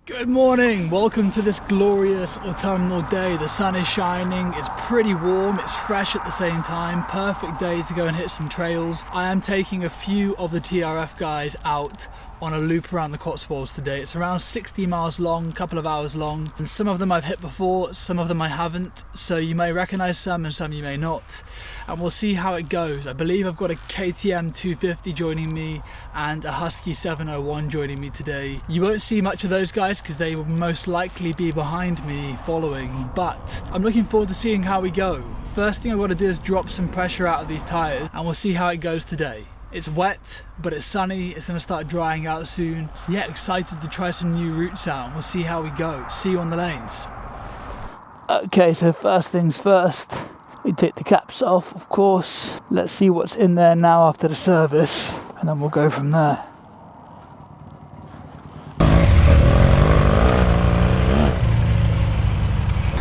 Good morning, welcome to this glorious autumnal day. The sun is shining, it's pretty warm, it's fresh at the same time. Perfect day to go and hit some trails. I am taking a few of the TRF guys out on a loop around the Cotswolds today. It's around 60 miles long, a couple of hours long, and some of them I've hit before, some of them I haven't, so you may recognize some and some you may not, and we'll see how it goes. I believe I've got a KTM 250 joining me and a Husky 701 joining me today. You won't see much of those guys because they will most likely be behind me following, but I'm looking forward to seeing how we go. First thing I want to do is drop some pressure out of these tires and we'll see how it goes today. It's wet, but it's sunny, it's going to start drying out soon. Yeah, excited to try some new routes out. We'll see how we go. See you on the lanes. Okay, so first things first, we take the caps off, of course. Let's see what's in there now after the service, and then we'll go from there.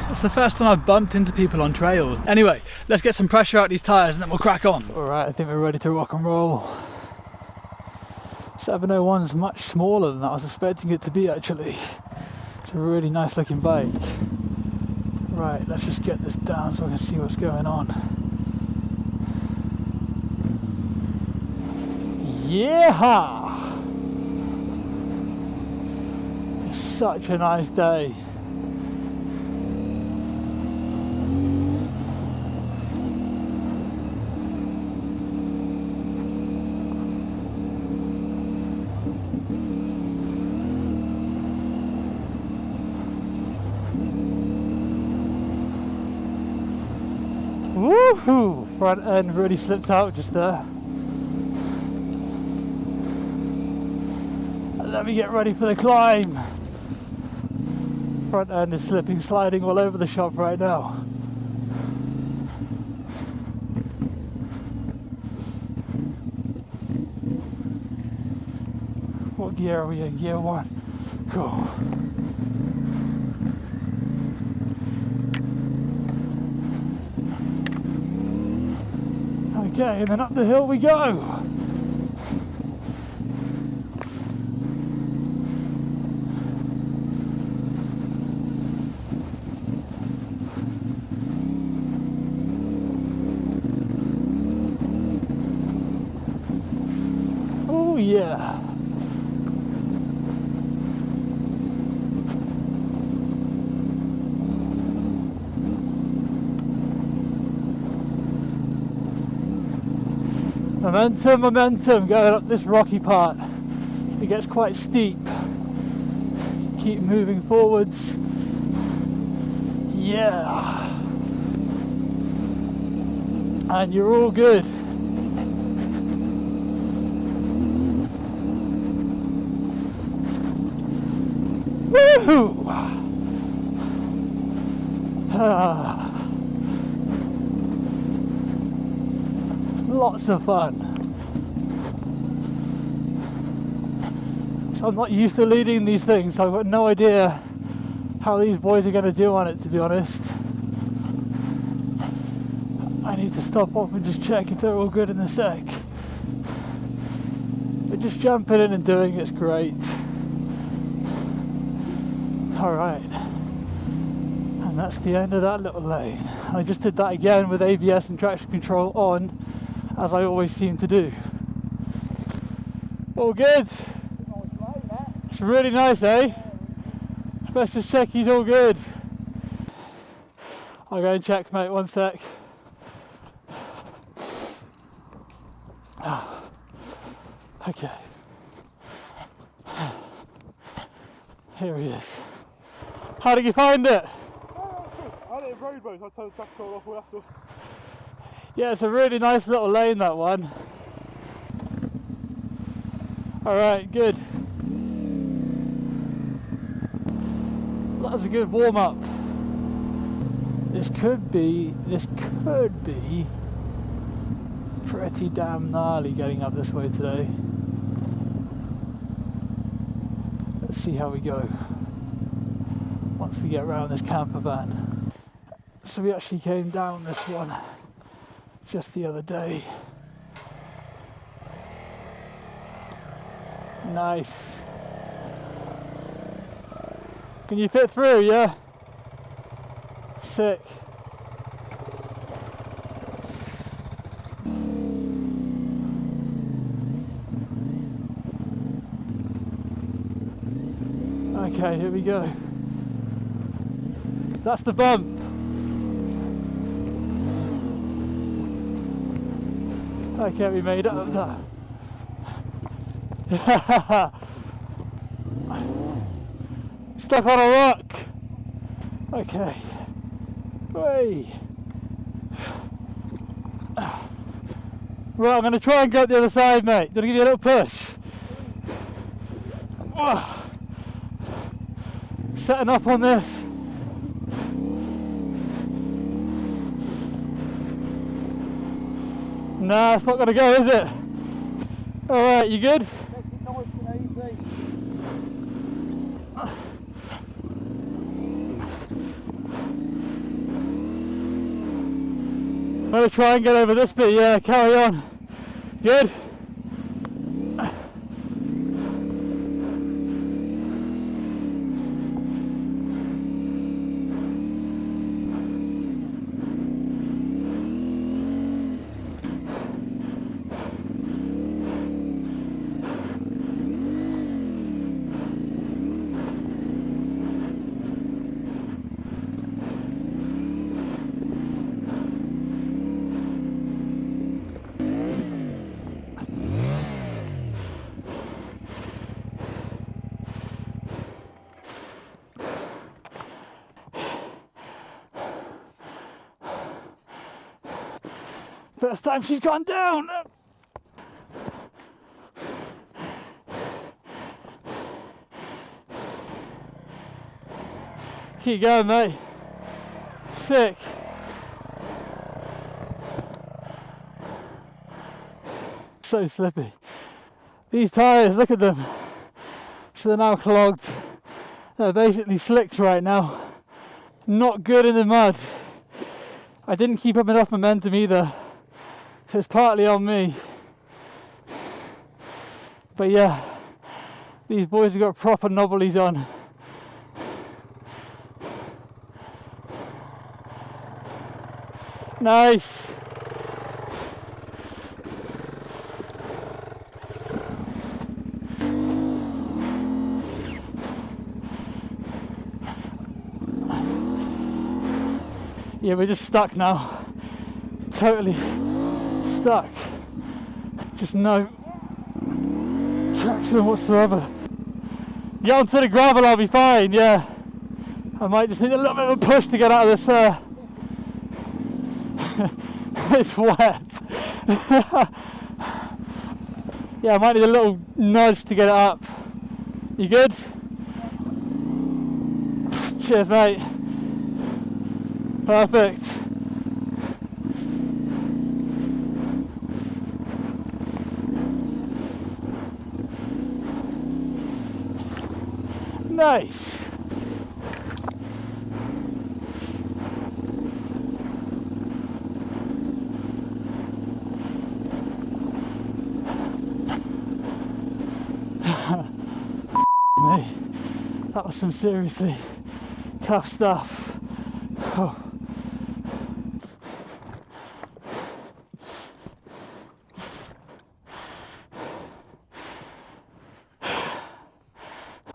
It's the first time I've bumped into people on trails. Anyway, let's get some pressure out these tyres and then we'll crack on. Alright, I think we're ready to rock and roll. 701 is much smaller than I was expecting it to be actually. It's a really nice looking bike. Right, let's just get this down so I can see what's going on. Yeah! It's such a nice day. Woohoo! Front end really slipped out just there. Let me get ready for the climb. Front end is slipping, sliding all over the shop right now. What gear are we in? Gear 1. Cool. Okay, and then up the hill we go. Oh yeah. Momentum going up this rocky part. It gets quite steep. Keep moving forwards. Yeah. And you're all good. Woohoo! Lots of fun. So I'm not used to leading these things, so I've got no idea how these boys are going to do on it, to be honest. I need to stop off and just check if they're all good in a sec. But just jumping in and doing it's great. Alright. And that's the end of that little lane. I just did that again with ABS and traction control on, as I always seem to do. All good. It's really nice, eh? Let's just check he's all good. I'll go and check, mate, one sec. Okay. Here he is. How did you find it? I did a road race, I turned the track control off all that stuff. Yeah, it's a really nice little lane, that one. Alright, good. That was a good warm-up. This could be pretty damn gnarly getting up this way today. Let's see how we go once we get around this camper van. So we actually came down this one just the other day. Nice. Can you fit through, yeah? Sick. Okay, here we go. That's the bump. Okay, we made it up that. Stuck on a rock. Okay. Hey. Right, I'm going to try and go up the other side, mate. Gonna give you a little push. Setting up on this. Nah, it's not going to go, is it? Alright, you good? I'm going to try and get over this bit, yeah, carry on. Good? First time she's gone down. Keep going, mate. Sick. So slippy. These tyres, look at them. So they're now clogged. They're basically slicks right now. Not good in the mud. I didn't keep up enough momentum either. It's partly on me. But yeah, these boys have got proper knobblies on. Nice. Yeah, we're just stuck now. Totally stuck. Just no traction whatsoever. Get onto the gravel, I'll be fine, yeah. I might just need a little bit of a push to get out of this. It's wet. Yeah, I might need a little nudge to get it up. You good? Cheers, mate. Perfect. Nice. Me. That was some seriously tough stuff. Oh.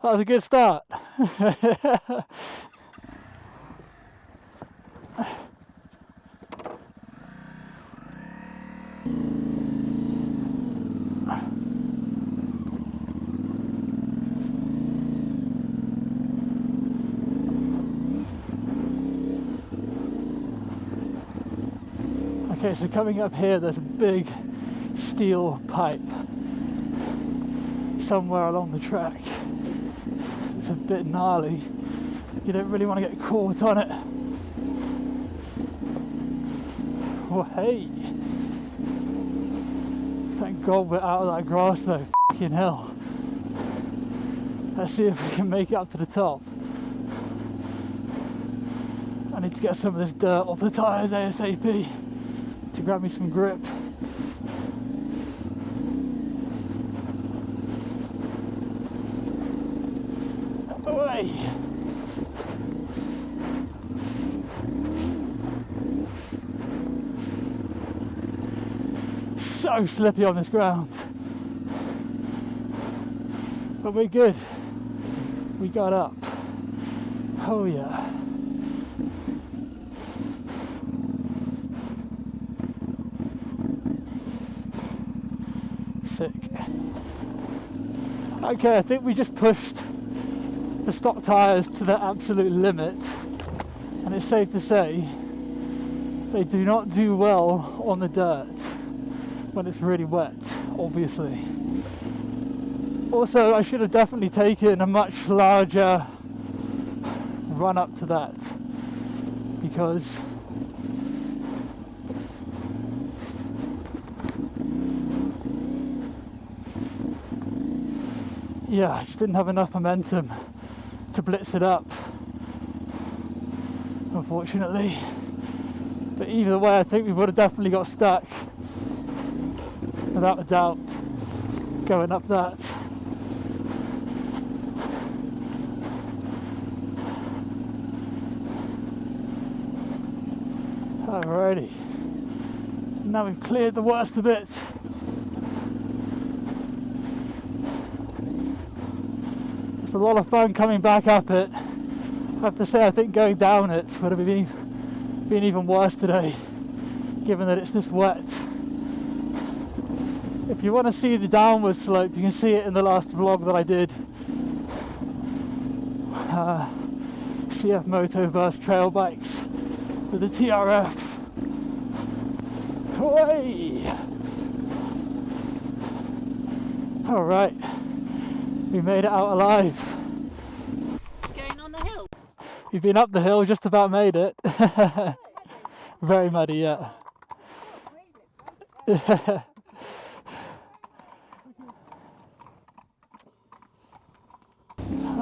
That was a good start. Okay, so coming up here, there's a big steel pipe somewhere along the track. It's a bit gnarly. You don't really want to get caught on it. Oh, hey! Thank God we're out of that grass though, f***ing hell. Let's see if we can make it up to the top. I need to get some of this dirt off the tyres ASAP to grab me some grip. Away! so slippy on this ground. But we're good. We got up. Oh yeah. Sick. Okay, I think we just pushed the stock tyres to their absolute limit, and it's safe to say they do not do well on the dirt when it's really wet, obviously. Also, I should have definitely taken a much larger run up to that, because yeah, I just didn't have enough momentum to blitz it up, unfortunately. But either way, I think we would have definitely got stuck, without a doubt, going up that. Alrighty, now we've cleared the worst of it. It's a lot of fun coming back up it. I have to say, I think going down it would have been even worse today, given that it's this wet. If you want to see the downward slope, you can see it in the last vlog that I did. CF Moto versus trail bikes with the TRF. Away! Alright, we made it out alive. Going on the hill? We've been up the hill, just about made it. Very muddy, yeah.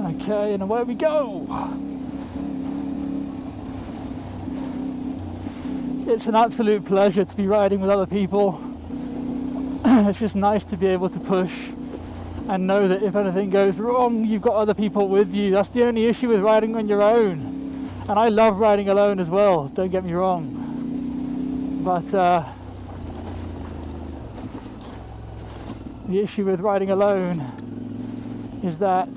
Okay, and away we go! It's an absolute pleasure to be riding with other people. It's just nice to be able to push and know that if anything goes wrong, you've got other people with you. That's the only issue with riding on your own. And I love riding alone as well, don't get me wrong. But the issue with riding alone is that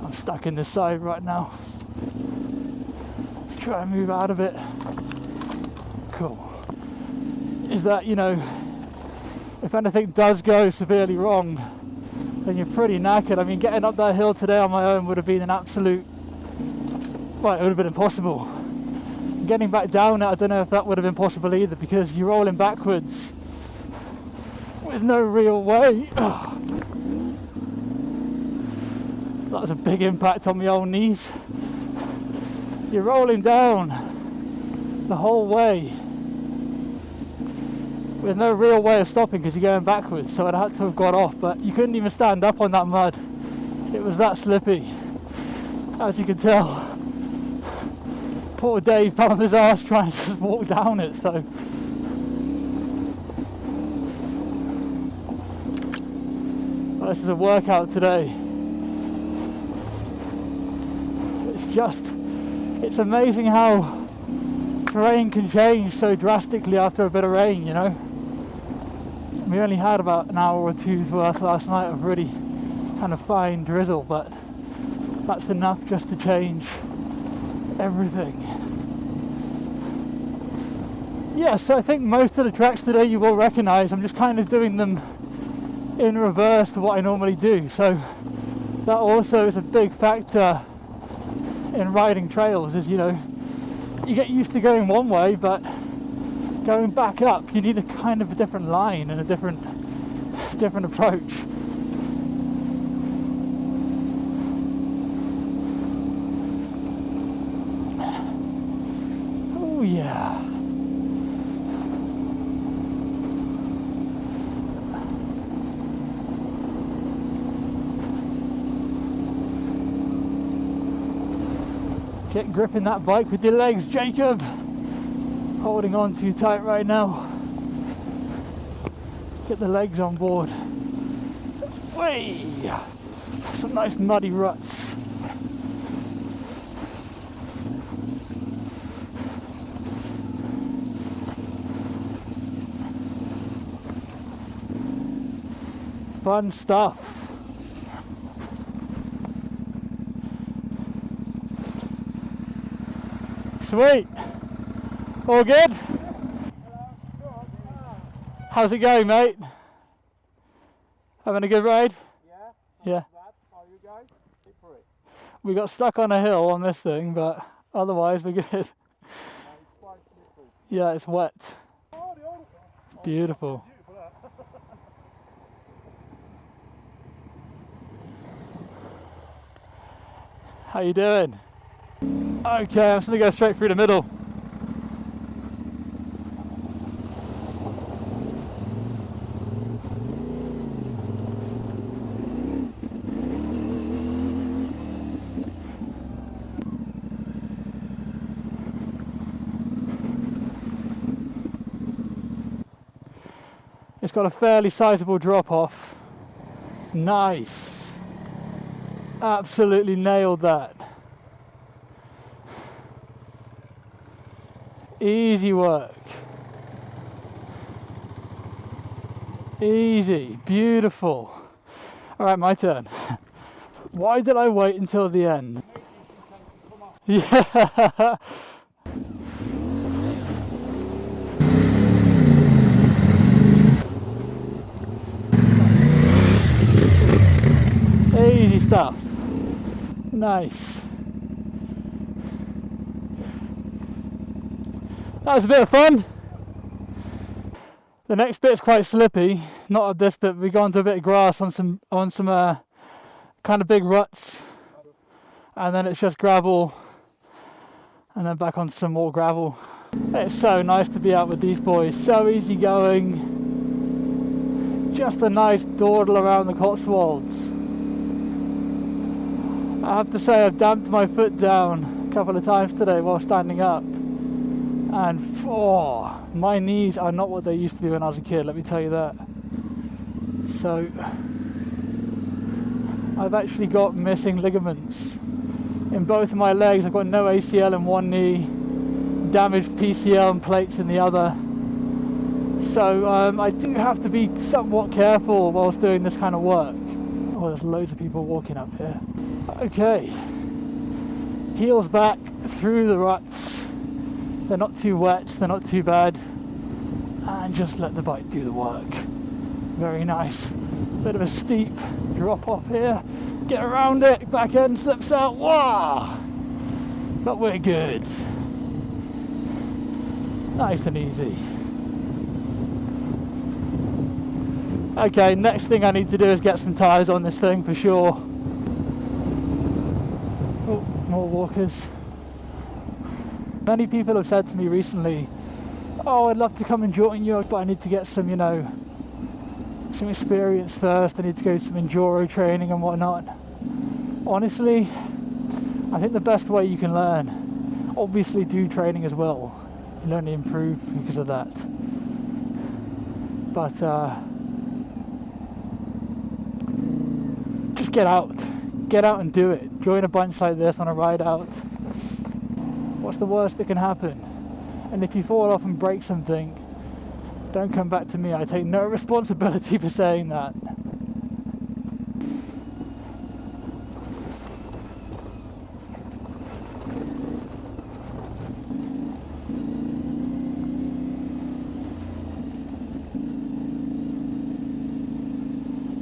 I'm stuck in this side right now. Let's try and move out of it. Cool. Is that, you know, if anything does go severely wrong, then you're pretty knackered. I mean, getting up that hill today on my own would have been an absolute, well, it would have been impossible. Getting back down it, I don't know if that would have been possible either, because you're rolling backwards with no real way. That was a big impact on my old knees. You're rolling down the whole way with no real way of stopping because you're going backwards, so I'd had to have got off, but you couldn't even stand up on that mud. It was that slippy, as you can tell. Poor Dave fell on his arse trying to just walk down it, so well, this is a workout today. It's amazing how terrain can change so drastically after a bit of rain, you know. We only had about an hour or two's worth last night of really kind of fine drizzle, but that's enough just to change everything. Yeah, so I think most of the tracks today you will recognise. I'm just kind of doing them in reverse to what I normally do, so that also is a big factor in riding trails, is, you know, you get used to going one way, but going back up you need a kind of a different line and a different approach. Oh yeah. Get gripping that bike with your legs, Jacob. Holding on too tight right now. Get the legs on board. Way! Some nice muddy ruts. Fun stuff. Sweet. All good? How's it going, mate? Having a good ride? Yeah. How are you guys? Keep for it. We got stuck on a hill on this thing, but otherwise we're good. It's quite slippery. Yeah, it's wet. Oh, Beautiful. beautiful that. How you doing? Okay, I'm just gonna go straight through the middle. It's got a fairly sizable drop off. Nice. Absolutely nailed that. Easy work. Easy. Beautiful. Alright, my turn. Why did I wait until the end? Yeah. Easy stuff. Nice. That was a bit of fun. The next bit's quite slippy. Not at this bit, we got onto a bit of grass on some kind of big ruts, and then it's just gravel, and then back onto some more gravel. It's so nice to be out with these boys. So easy going. Just a nice dawdle around the Cotswolds. I have to say I've damped my foot down a couple of times today while standing up, and my knees are not what they used to be when I was a kid, let me tell you that. So I've actually got missing ligaments in both of my legs. I've got no ACL in one knee, damaged PCL and plates in the other. So I do have to be somewhat careful whilst doing this kind of work. Oh, there's loads of people walking up here. Okay, heels back through the ruts. They're not too wet, they're not too bad, and just let the bike do the work. Very nice. Bit of a steep drop off here. Get around it, back end slips out. Wow! But we're good. Nice and easy. Okay, next thing I need to do is get some tyres on this thing for sure. Oh, more walkers. Many people have said to me recently, oh, I'd love to come and join you, but I need to get some, some experience first. I need to go to some enduro training and whatnot. Honestly, I think the best way you can learn, obviously do training as well. You'll only improve because of that. But just get out and do it. Join a bunch like this on a ride out. What's the worst that can happen? And if you fall off and break something, don't come back to me. I take no responsibility for saying that.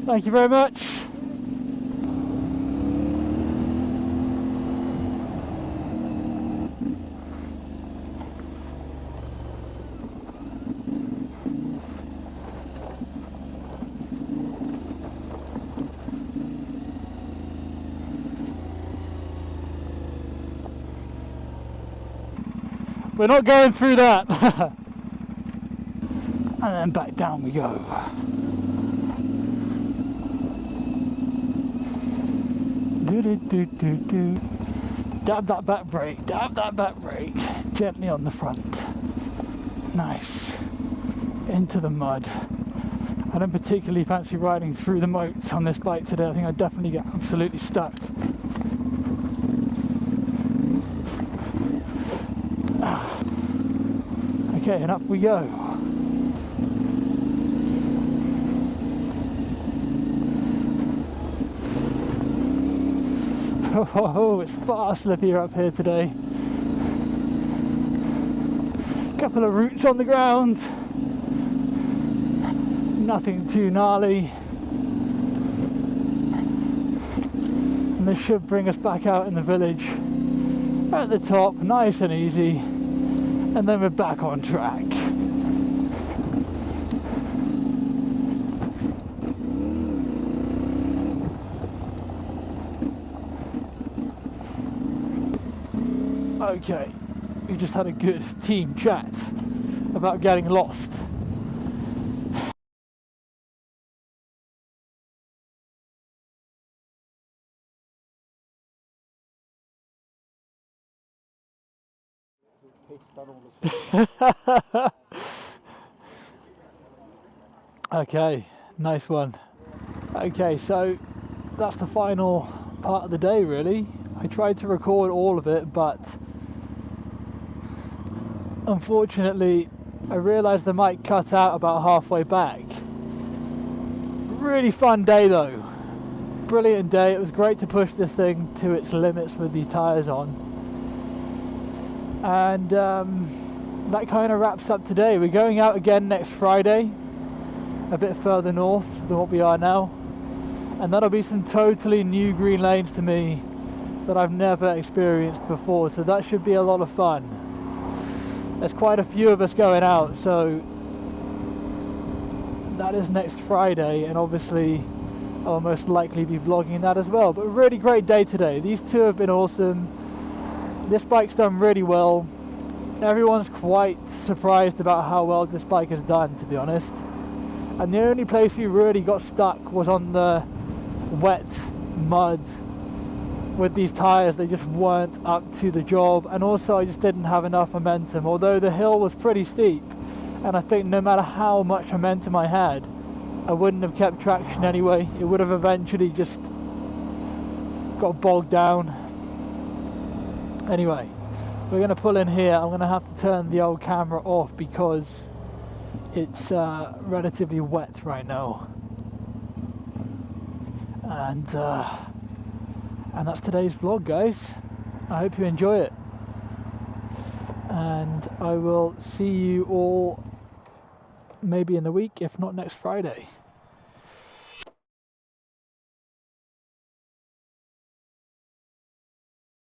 Thank you very much. We're not going through that. And then back down we go. Do. Dab that back brake, gently on the front. Nice. Into the mud. I don't particularly fancy riding through the moats on this bike today. I think I'd definitely get absolutely stuck. Okay, and up we go. Oh, it's far slippier up here today. Couple of roots on the ground. Nothing too gnarly. And this should bring us back out in the village at the top, nice and easy. And then we're back on track. Okay, we just had a good team chat about getting lost. Okay, nice one. Okay, so that's the final part of the day really. I tried to record all of it, but unfortunately I realised the mic cut out about halfway back. Really fun day though. Brilliant day. It was great to push this thing to its limits with these tyres on. And that kind of wraps up today. We're going out again next Friday, a bit further north than what we are now. And that'll be some totally new green lanes to me that I've never experienced before. So that should be a lot of fun. There's quite a few of us going out, so that is next Friday, and obviously I'll most likely be vlogging that as well. But a really great day today. These two have been awesome. This bike's done really well. Everyone's quite surprised about how well this bike has done, to be honest. And the only place we really got stuck was on the wet mud with these tyres. They just weren't up to the job, and also I just didn't have enough momentum, although the hill was pretty steep, and I think no matter how much momentum I had, I wouldn't have kept traction anyway. It would have eventually just got bogged down. Anyway, we're going to pull in here. I'm going to have to turn the old camera off because it's relatively wet right now. And that's today's vlog, guys. I hope you enjoy it. And I will see you all maybe in the week, if not next Friday.